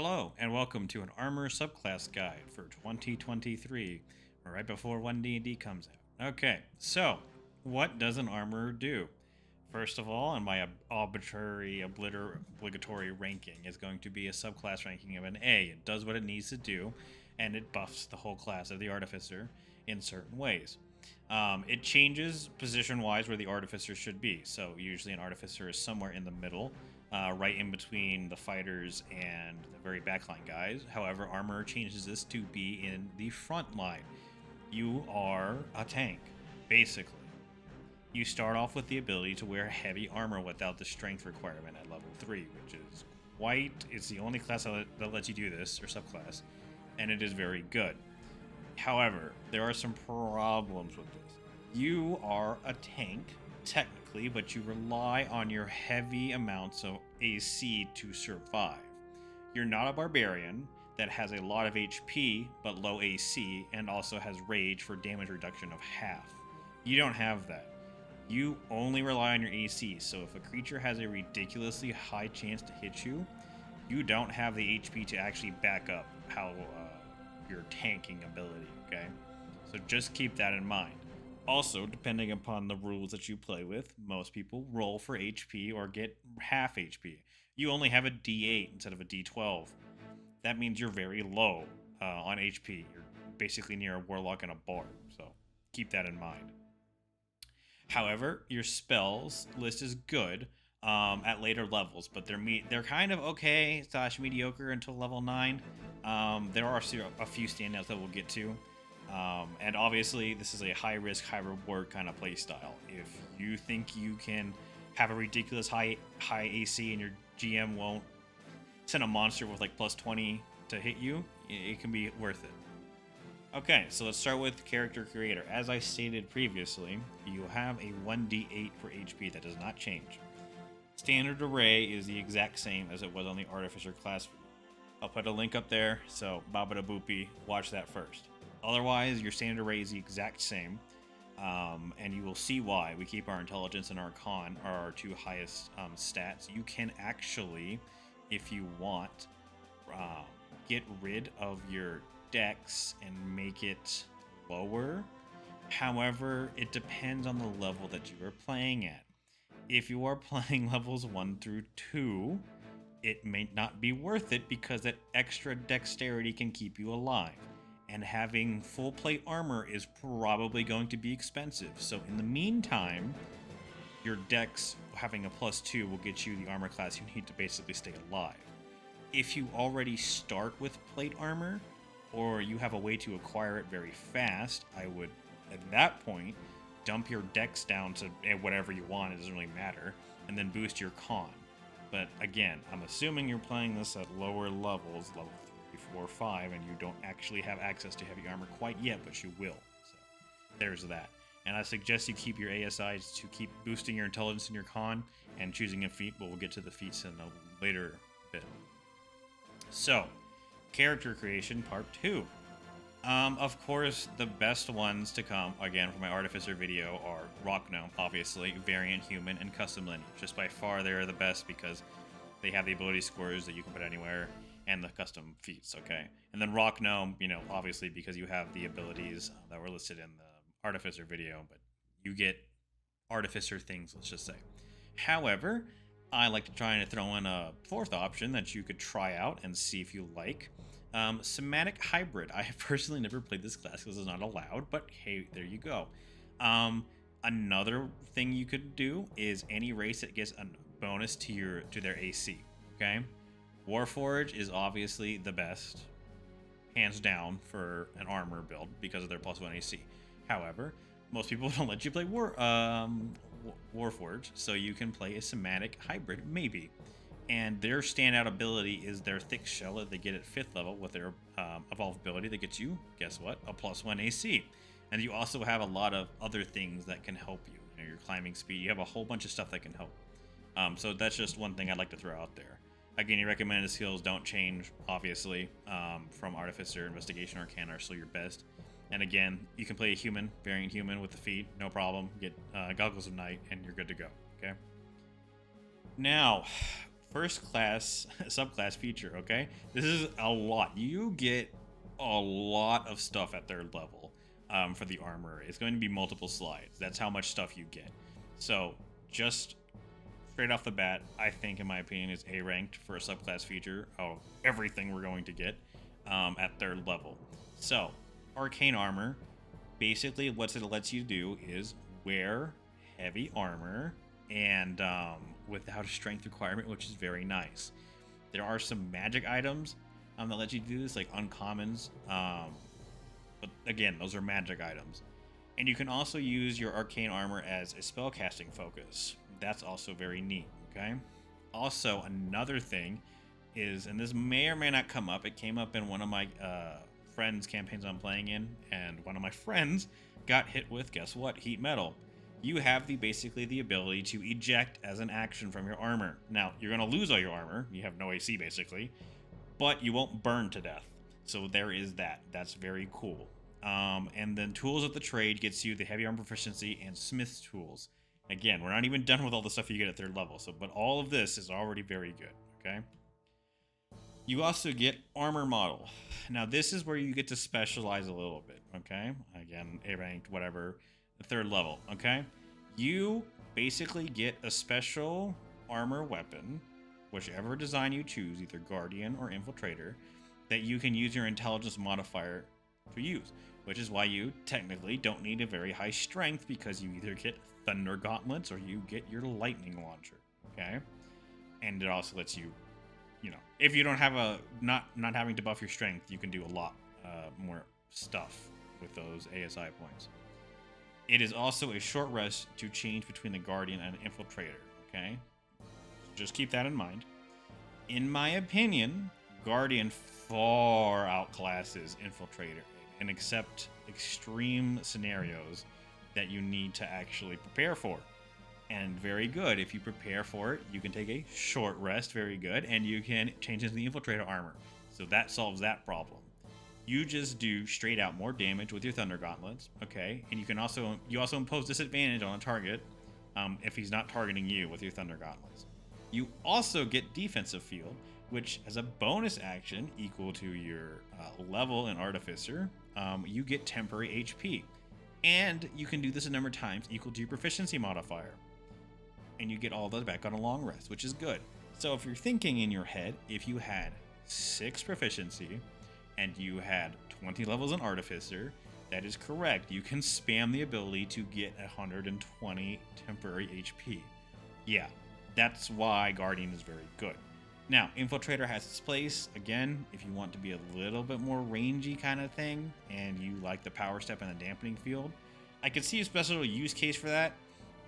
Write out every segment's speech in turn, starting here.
Hello, and welcome to an armor subclass guide for 2023, right before 1D&D comes out. Okay, so what does an armorer do? First of all, in my arbitrary obligatory ranking is going to be a subclass ranking of an A. It does what it needs to do, and it buffs the whole class of the artificer in certain ways. It changes position-wise where the artificer should be. So usually an artificer is somewhere in the middle, right in between the fighters and the very backline guys. However, armor changes this to be in the front line. You are a tank, basically. You start off with the ability to wear heavy armor without the strength requirement at level 3, which is it's the only class that lets you do this, or subclass, and it is very good. However, there are some problems with this. You are a tank, technically, but you rely on your heavy amounts of AC to survive. You're not a barbarian that has a lot of HP but low AC and also has rage for damage reduction of half. You don't have that. You only rely on your AC, so if a creature has a ridiculously high chance to hit you, you don't have the HP to actually back up how your tanking ability, okay? So just keep that in mind. Also, depending upon the rules that you play with, most people roll for HP or get half HP. You only have a D8 instead of a D12. That means you're very low on HP. You're basically near a warlock and a bard, so keep that in mind. However, your spells list is good at later levels, but they're kind of okay / mediocre until level 9. There are a few standouts that we'll get to. And obviously, this is a high-risk, high-reward kind of playstyle. If you think you can have a ridiculous high AC and your GM won't send a monster with like plus 20 to hit you, it can be worth it. Okay, so let's start with character creator. As I stated previously, you have a 1d8 for HP that does not change. Standard array is the exact same as it was on the Artificer class. I'll put a link up there, so babada boopy, watch that first. Otherwise, your standard array is the exact same, and you will see why. We keep our intelligence and our con are our two highest stats. You can actually, if you want, get rid of your dex and make it lower. However, it depends on the level that you are playing at. If you are playing levels 1 through 2, it may not be worth it because that extra dexterity can keep you alive. And having full plate armor is probably going to be expensive. So in the meantime, your dex having a +2 will get you the armor class you need to basically stay alive. If you already start with plate armor, or you have a way to acquire it very fast, I would, at that point, dump your dex down to whatever you want, it doesn't really matter, and then boost your con. But again, I'm assuming you're playing this at lower levels, level 3, 4, 5, and you don't actually have access to heavy armor quite yet, but you will. So there's that. And I suggest you keep your ASIs to keep boosting your intelligence and your con, and choosing a feat, but we'll get to the feats in a later bit. So, character creation part 2. Of course, the best ones to come, again, for my Artificer video are Rock Gnome, obviously, Variant Human, and Custom Lineage. Just by far, they're the best because they have the ability scores that you can put anywhere, and the custom feats, okay? And then Rock Gnome, obviously because you have the abilities that were listed in the Artificer video, but you get Artificer things, let's just say. However, I like to try and throw in a fourth option that you could try out and see if you like. Somatic Hybrid. I have personally never played this class because it's not allowed, but hey, there you go. Another thing you could do is any race that gets a bonus to their AC, okay? Warforged is obviously the best, hands down, for an armor build because of their +1 AC. However, most people don't let you play Warforged, so you can play a Somatic Hybrid, maybe. And their standout ability is their Thick Shell that they get at 5th level with their Evolved ability that gets you, guess what, a +1 AC. And you also have a lot of other things that can help you. Your climbing speed, you have a whole bunch of stuff that can help. So that's just one thing I'd like to throw out there. Again, your recommended skills don't change, obviously, from Artificer, Investigation, Arcana are still your best. And again, you can play a human, Variant Human with the feat, no problem. Get Goggles of Night, and you're good to go, okay? Now, first class subclass feature, okay? This is a lot. You get a lot of stuff at third level for the armor. It's going to be multiple slides. That's how much stuff you get. So just straight off the bat, I think, in my opinion, is A ranked for a subclass feature of everything we're going to get at third level. So arcane armor, basically what it lets you do is wear heavy armor and without a strength requirement, which is very nice. There are some magic items that let you do this, like uncommons, but again, those are magic items. And you can also use your arcane armor as a spellcasting focus. That's also very neat, okay? Also, another thing is, and this may or may not come up, it came up in one of my friends' campaigns I'm playing in, and one of my friends got hit with, guess what, heat metal. You have basically the ability to eject as an action from your armor. Now, you're going to lose all your armor. You have no AC, basically. But you won't burn to death. So there is that. That's very cool. And then Tools of the Trade gets you the heavy armor proficiency and Smith's Tools. Again, we're not even done with all the stuff you get at third level. But all of this is already very good, okay? You also get Armor Model. Now, this is where you get to specialize a little bit, okay? Again, A ranked, whatever. Third level, okay? You basically get a special armor weapon, whichever design you choose, either Guardian or Infiltrator, that you can use your intelligence modifier to use, which is why you technically don't need a very high strength, because you either get Thunder Gauntlets or you get your Lightning Launcher, okay? And it also lets you, you know, if you don't have not having to buff your strength, you can do a lot more stuff with those ASI points. It is also a short rest to change between the Guardian and Infiltrator, okay? Just keep that in mind. In my opinion, Guardian far outclasses Infiltrator, and except extreme scenarios that you need to actually prepare for. And very good, if you prepare for it, you can take a short rest, very good, and you can change into the Infiltrator armor. So that solves that problem. You just do straight out more damage with your Thunder Gauntlets, okay? And you also impose disadvantage on a target if he's not targeting you with your Thunder Gauntlets. You also get Defensive Field, which as a bonus action equal to your level in Artificer, you get temporary HP. And you can do this a number of times equal to your proficiency modifier. And you get all those back on a long rest, which is good. So if you're thinking in your head, if you had 6 proficiency, and you had 20 levels in Artificer, that is correct. You can spam the ability to get 120 temporary HP. Yeah, that's why Guardian is very good. Now, Infiltrator has its place. Again, if you want to be a little bit more rangy kind of thing, and you like the power step and the dampening field, I could see a special use case for that.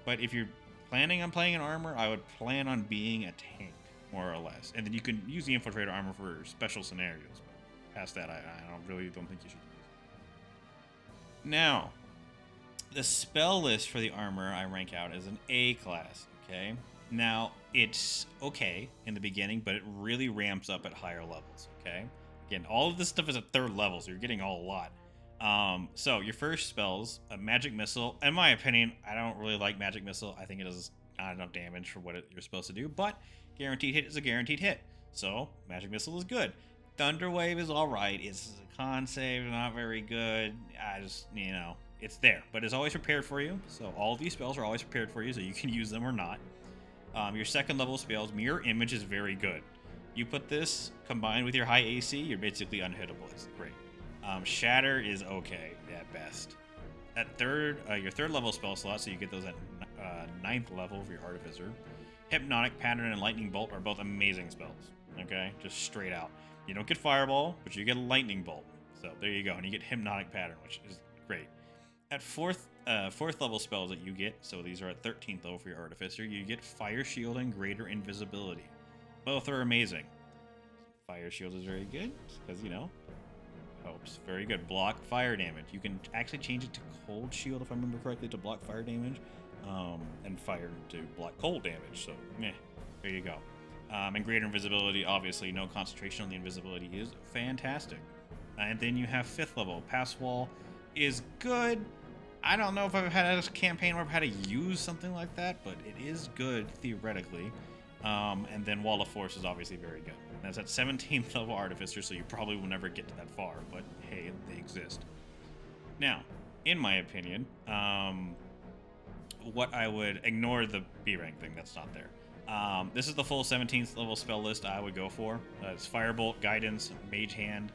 But if you're planning on playing an armor, I would plan on being a tank, more or less. And then you can use the Infiltrator armor for special scenarios. Past that, I don't think you should use. Now, the spell list for the armor I rank out as an A class, okay? Now, it's okay in the beginning, but it really ramps up at higher levels, okay? Again, all of this stuff is at third level, so you're getting a lot. So, your first spells, a Magic Missile. In my opinion, I don't really like Magic Missile. I think it does not enough damage for what you're supposed to do, but guaranteed hit is a guaranteed hit. So, Magic Missile is good. Thunder Wave is alright. It's a con save, not very good. I just, you know, it's there. But it's always prepared for you. So all of these spells are always prepared for you, so you can use them or not. Your second level spells, Mirror Image is very good. You put this combined with your high AC, you're basically unhittable. It's great. Shatter is okay at best. At your third level spell slot, so you get those at 9th level for your Artificer. Hypnotic Pattern and Lightning Bolt are both amazing spells. Okay, just straight out. You don't get Fireball, but you get a Lightning Bolt. So there you go, and you get Hypnotic Pattern, which is great. At fourth level spells that you get, so these are at 13th level for your Artificer, you get Fire Shield and Greater Invisibility. Both are amazing. Fire Shield is very good, because, you know, helps. Very good. Block fire damage. You can actually change it to Cold Shield, if I remember correctly, to block fire damage, and Fire to block cold damage. So, meh. There you go. And Greater Invisibility, obviously, no concentration on the invisibility is fantastic. And then you have 5th level. Pass Wall is good. I don't know if I've had a campaign where I've had to use something like that, but it is good, theoretically. And then Wall of Force is obviously very good. And that's at 17th level Artificer, so you probably will never get to that far, but hey, they exist. Now, in my opinion, what I would ignore the B rank thing, that's not there. This is the full 17th level spell list I would go for. It's Firebolt, Guidance, Mage Hand,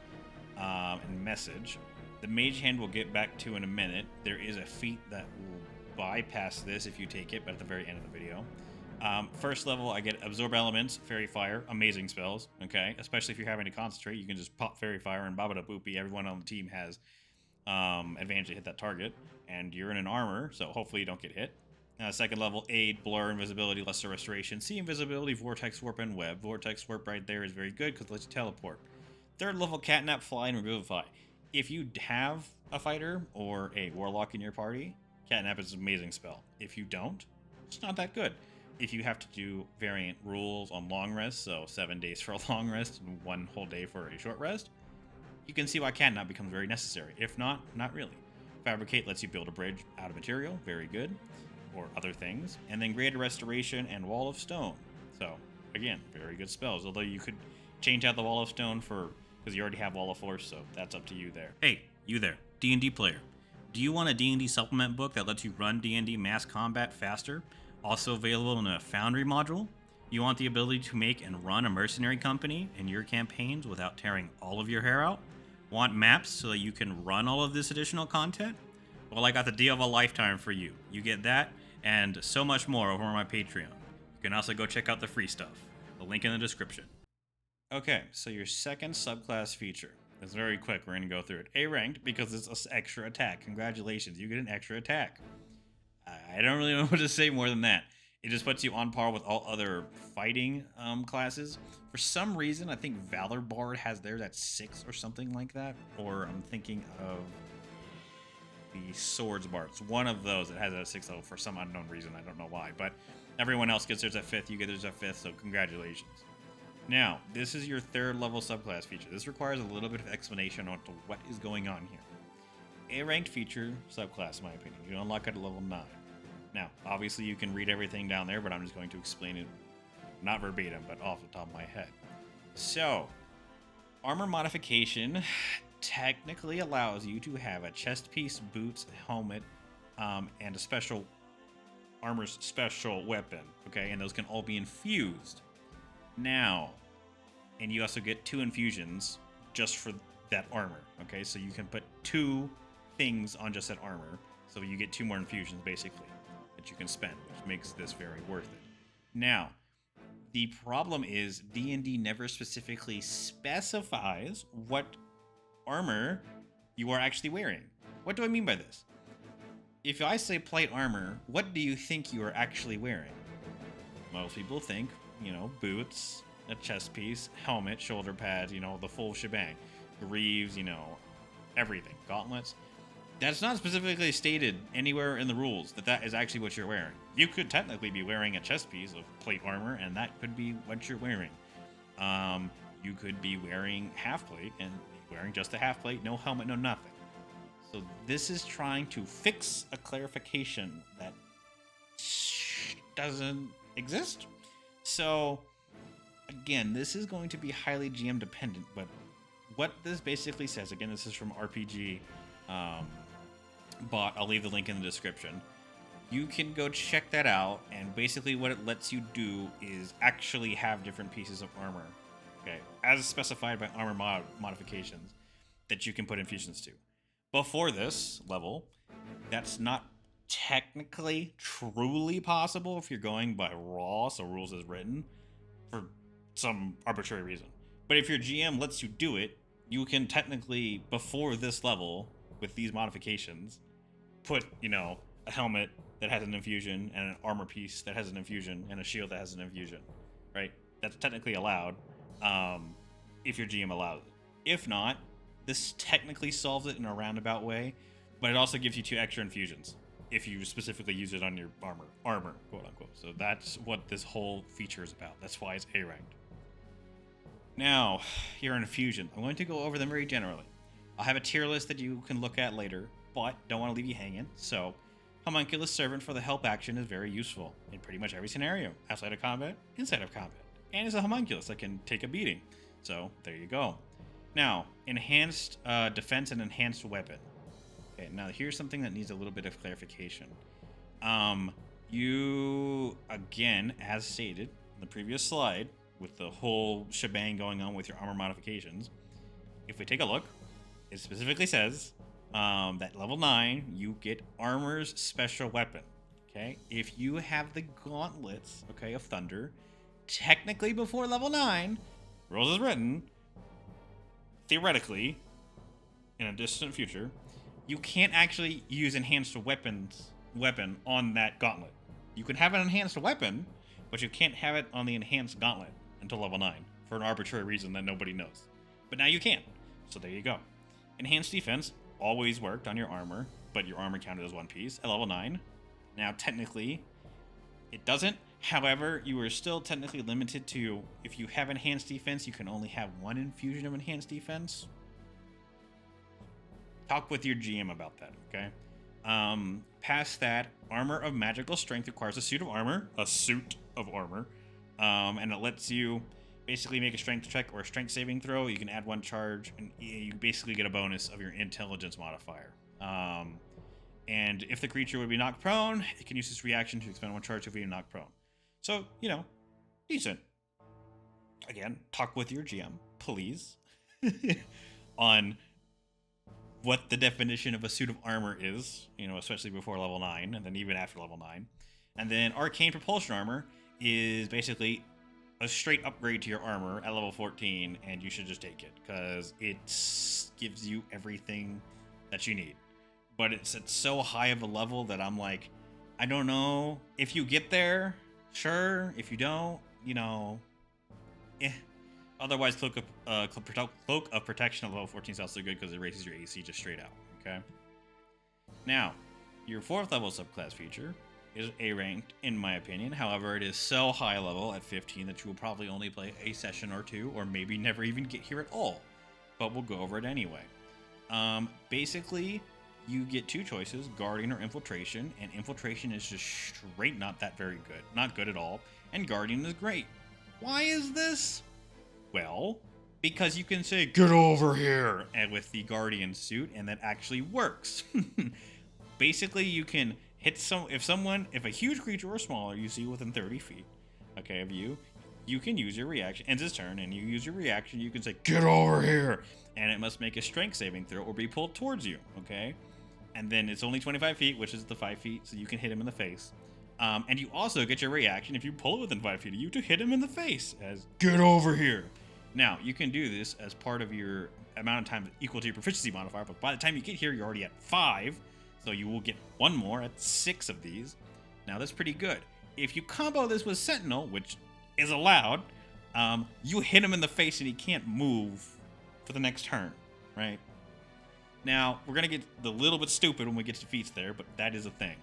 and Message. The Mage Hand we'll get back to in a minute. There is a feat that will bypass this if you take it, but at the very end of the video. First level, I get Absorb Elements, Fairy Fire, amazing spells, okay? Especially if you're having to concentrate, you can just pop Fairy Fire and baba da boopy. Everyone on the team has advantage to hit that target, and you're in an armor, so hopefully you don't get hit. Second level, Aid, Blur, Invisibility, Lesser Restoration, See Invisibility, Vortex Warp, and Web. Vortex Warp right there is very good because it lets you teleport. Third level, Catnap, Fly, and Revivify. If you have a fighter or a warlock in your party, Catnap is an amazing spell. If you don't, it's not that good. If you have to do variant rules on long rest, so 7 days for a long rest and 1 whole day for a short rest, you can see why Catnap becomes very necessary. If not, not really. Fabricate lets you build a bridge out of material, very good, or other things. And then Greater Restoration and Wall of Stone. So, again, very good spells. Although you could change out the Wall of Stone for, because you already have Wall of Force, so that's up to you there. Hey, you there, D&D player. Do you want a D&D supplement book that lets you run D&D mass combat faster? Also available in a Foundry module? You want the ability to make and run a mercenary company in your campaigns without tearing all of your hair out? Want maps so that you can run all of this additional content? Well, I got the deal of a lifetime for you. You get that and so much more over on my Patreon. You can also go check out the free stuff. The link in the description. Okay, so your second subclass feature. It's very quick. We're going to go through it. A ranked because it's an extra attack. Congratulations, you get an extra attack. I don't really know what to say more than that. It just puts you on par with all other fighting classes. For some reason, I think Valor Bard has theirs at 6 or something like that. Or I'm thinking of the Swords Bard. It's one of those that has it at 6 level for some unknown reason. I don't know why. But everyone else gets theirs at 5th. You get theirs at 5th, so congratulations. Now, this is your 3rd level subclass feature. This requires a little bit of explanation on to what is going on here. A ranked feature subclass, in my opinion. You unlock it at level 9. Now, obviously you can read everything down there, but I'm just going to explain it, not verbatim, but off the top of my head. So, armor modification technically allows you to have a chest piece, boots, helmet, and a special armor's special weapon, okay? And those can all be infused. Now, and you also get 2 infusions just for that armor, okay? So you can put 2 things on just that armor, so you get 2 more infusions, basically, that you can spend, which makes this very worth it. Now, the problem is D&D never specifically specifies what armor you are actually wearing. What do I mean by this? If I say plate armor, what do you think you are actually wearing? Most people think, you know, boots, a chest piece, helmet, shoulder pads, you know, the full shebang. Greaves, you know, everything. Gauntlets. That's not specifically stated anywhere in the rules that that is actually what you're wearing. You could technically be wearing a chest piece of plate armor, and that could be what you're wearing. You could be wearing half plate and wearing just a half plate, no helmet, no nothing. So this is trying to fix a clarification that doesn't exist. So again, this is going to be highly GM dependent, but what this basically says, again, this is from RPG Bot. I'll leave the link in the description. You can go check that out, and basically what it lets you do is actually have different pieces of armor, okay, as specified by armor modifications that you can put infusions to. Before this level, that's not technically truly possible if you're going by raw, so rules as written, for some arbitrary reason. But if your GM lets you do it, you can technically, before this level, with these modifications, put, you know, a helmet that has an infusion and an armor piece that has an infusion and a shield that has an infusion, right? That's technically allowed if your GM allows it. If not, this technically solves it in a roundabout way, but it also gives you 2 extra infusions if you specifically use it on your armor, quote unquote. So that's what this whole feature is about. That's why it's A ranked. Now, here are infusions. I'm going to go over them very generally. I'll have a tier list that you can look at later, but don't want to leave you hanging. So, Homunculus Servant for the help action is very useful in pretty much every scenario, outside of combat, inside of combat. And it's a homunculus that can take a beating. So there you go. Now, enhanced defense and enhanced weapon. Okay, now here's something that needs a little bit of clarification. You, again, as stated in the previous slide, with the whole shebang going on with your armor modifications, if we take a look, it specifically says that level 9, you get Armor's special weapon. Okay, if you have the gauntlets, okay, of Thunder, technically before level 9, rules as written, theoretically, in a distant future, you can't actually use enhanced weapon on that gauntlet. You can have an enhanced weapon, but you can't have it on the enhanced gauntlet until level 9 for an arbitrary reason that nobody knows. But now you can. So there you go. Enhanced defense always worked on your armor, but your armor counted as one piece at level 9. Now technically, it doesn't. However, you are still technically limited to, if you have enhanced defense, you can only have one infusion of enhanced defense. Talk with your GM about that, okay? Past that, Armor of Magical Strength requires a suit of armor. And it lets you basically make a strength check or a strength saving throw. You can add one charge, and you basically get a bonus of your intelligence modifier. And if the creature would be knocked prone, it can use its reaction to expend one charge to be knocked prone. So, you know, decent. Again, talk with your GM, please, on what the definition of a suit of armor is, you know, especially before level 9, and then even after level 9. And then Arcane Propulsion Armor is basically a straight upgrade to your armor at level 14, and you should just take it, because it gives you everything that you need. But it's at so high of a level that I'm like, I don't know. If you get there, sure. If you don't, you know, Otherwise, Cloak of Protection at level 14 is also good because it raises your AC just straight out, okay? Now, your 4th level subclass feature is A-ranked, in my opinion. However, it is so high level at 15 that you will probably only play a session or two, or maybe never even get here at all. But we'll go over it anyway. Basically, you get two choices, Guardian or Infiltration, and Infiltration is just straight not that very good. Not good at all. And Guardian is great. Why is this? Well, because you can say, "Get over here," and with the Guardian suit, and that actually works. Basically, you can hit if a huge creature or smaller you see within 30 feet, okay, of you, you can use your reaction, ends its turn, and you use your reaction, you can say, "Get over here," and it must make a strength saving throw or be pulled towards you, okay? And then it's only 25 feet, which is the 5 feet, so you can hit him in the face. And you also get your reaction if you pull it within 5 feet of you to hit him in the face as "Get over here." Now, you can do this as part of your amount of time equal to your proficiency modifier, but by the time you get here, you're already at 5, so you will get one more at 6 of these. Now, that's pretty good. If you combo this with Sentinel, which is allowed, you hit him in the face and he can't move for the next turn, right? Now, we're going to get a little bit stupid when we get to Feats there, but that is a thing.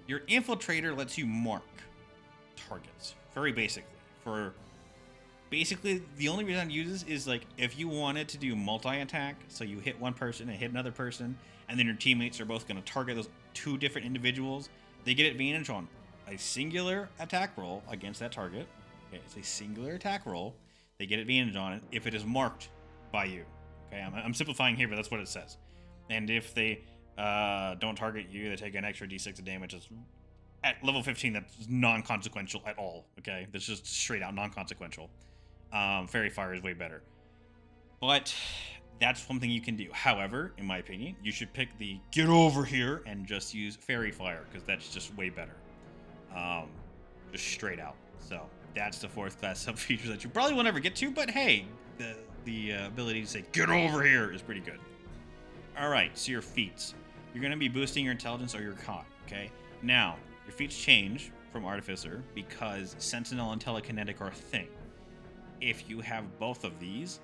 Your Infiltrator lets you mark targets, very basically. Basically, the only reason I use this is like if you wanted to do multi-attack, so you hit one person and hit another person, and then your teammates are both going to target those two different individuals, they get advantage on a singular attack roll against that target. Okay, it's a singular attack roll. They get advantage on it if it is marked by you. Okay, I'm simplifying here, but that's what it says. And if they don't target you, they take an extra d6 of damage. It's at level 15, that's non-consequential at all. Okay, that's just straight out non-consequential. Fairy Fire is way better. But that's something you can do. However, in my opinion, you should pick the "Get over here" and just use Fairy Fire, because that's just way better. Just straight out. So that's the 4th class sub feature that you probably will never get to, but hey, the ability to say "Get over here" is pretty good. Alright, so your feats. You're going to be boosting your intelligence or your con, okay? Now, your feats change from Artificer because Sentinel and Telekinetic are a thing. If you have both of these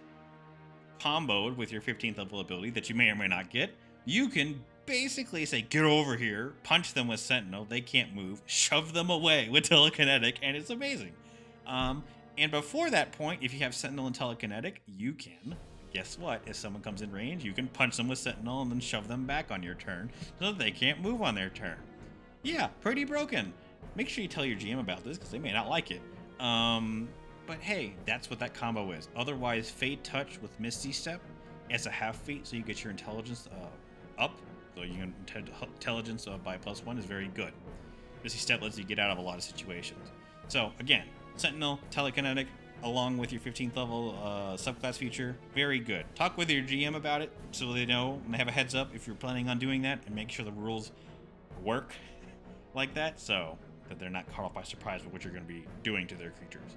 comboed with your 15th level ability that you may or may not get, you can basically say "Get over here," punch them with Sentinel, they can't move, shove them away with Telekinetic, and it's amazing. And before that point, if you have Sentinel and Telekinetic, you can, guess what? If someone comes in range, you can punch them with Sentinel and then shove them back on your turn so that they can't move on their turn. Yeah, pretty broken. Make sure you tell your GM about this because they may not like it. But hey, that's what that combo is. Otherwise, Fade Touch with Misty Step as a half feat, so you get your intelligence up. So you can intelligence by +1 is very good. Misty Step lets you get out of a lot of situations. So again, Sentinel, Telekinetic, along with your 15th level subclass feature, very good. Talk with your GM about it so they know and they have a heads up if you're planning on doing that, and make sure the rules work like that so that they're not caught off by surprise with what you're going to be doing to their creatures.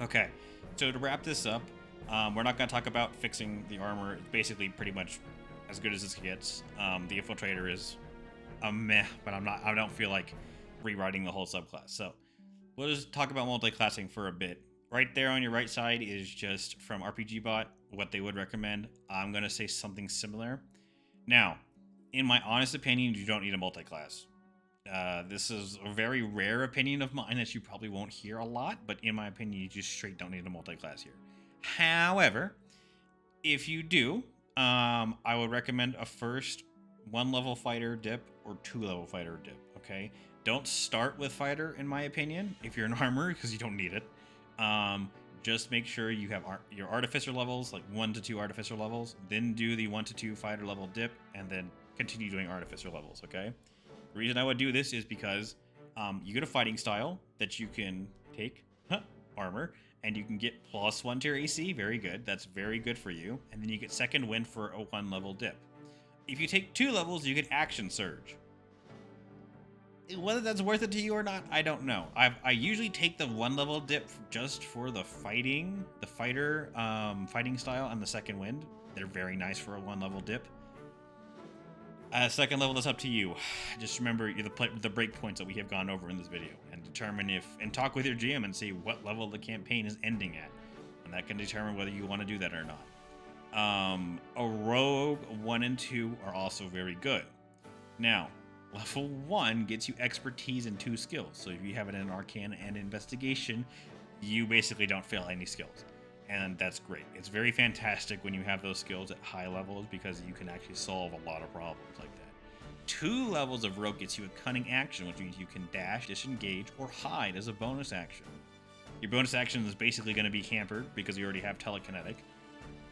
Okay, so to wrap this up, we're not going to talk about fixing the armor. It's basically pretty much as good as this gets. The Infiltrator is a meh, but I don't feel like rewriting the whole subclass. So we'll just talk about multiclassing for a bit. Right there on your right side is just from RPG Bot, what they would recommend. I'm going to say something similar. Now, in my honest opinion, you don't need a multiclass. This is a very rare opinion of mine that you probably won't hear a lot, but in my opinion, you just straight don't need a multiclass here. However, if you do, I would recommend a first 1-level fighter dip or 2-level fighter dip, okay? Don't start with fighter, in my opinion, if you're an armor, because you don't need it. Just make sure you have your artificer levels, like 1 to 2 artificer levels, then do the 1 to 2 fighter level dip, and then continue doing artificer levels, okay? The reason I would do this is because you get a fighting style that you can take, armor, and you can get +1 to your AC, very good, that's very good for you, and then you get second wind for a 1-level dip. If you take 2 levels, you get action surge. Whether that's worth it to you or not, I don't know. I usually take the 1-level dip just for the fighter fighting style and the second wind. They're very nice for a 1-level dip. Second level, that's up to you. Just remember the breakpoints that we have gone over in this video, and determine and talk with your GM and see what level the campaign is ending at, and that can determine whether you want to do that or not. A rogue 1 and 2 are also very good. Now, level 1 gets you expertise in 2 skills. So if you have it in Arcana and Investigation, you basically don't fail any skills. And that's great. It's very fantastic when you have those skills at high levels because you can actually solve a lot of problems like that. 2 levels of Rogue gets you a Cunning action, which means you can dash, disengage, or hide as a bonus action. Your bonus action is basically going to be hampered because you already have Telekinetic.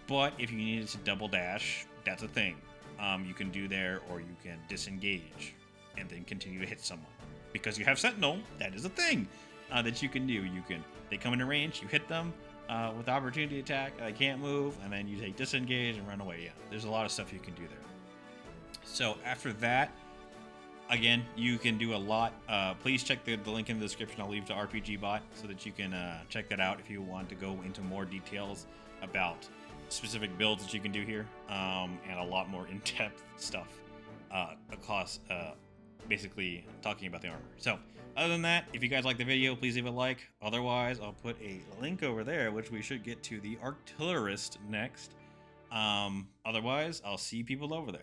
But if you needed to double dash, that's a thing. You can do there, or you can disengage and then continue to hit someone. Because you have Sentinel, that is a thing that you can do. They come into range, you hit them with opportunity attack, they can't move, and then you take disengage and run away. Yeah, there's a lot of stuff you can do there. So after that, again, you can do a lot. Please check the link in the description. I'll leave to RPG Bot so that you can check that out if you want to go into more details about specific builds that you can do here, and a lot more in-depth stuff across basically talking about the armor. So other than that, if you guys like the video, please leave a like. Otherwise, I'll put a link over there, which we should get to the Artillerist next. Otherwise, I'll see people over there.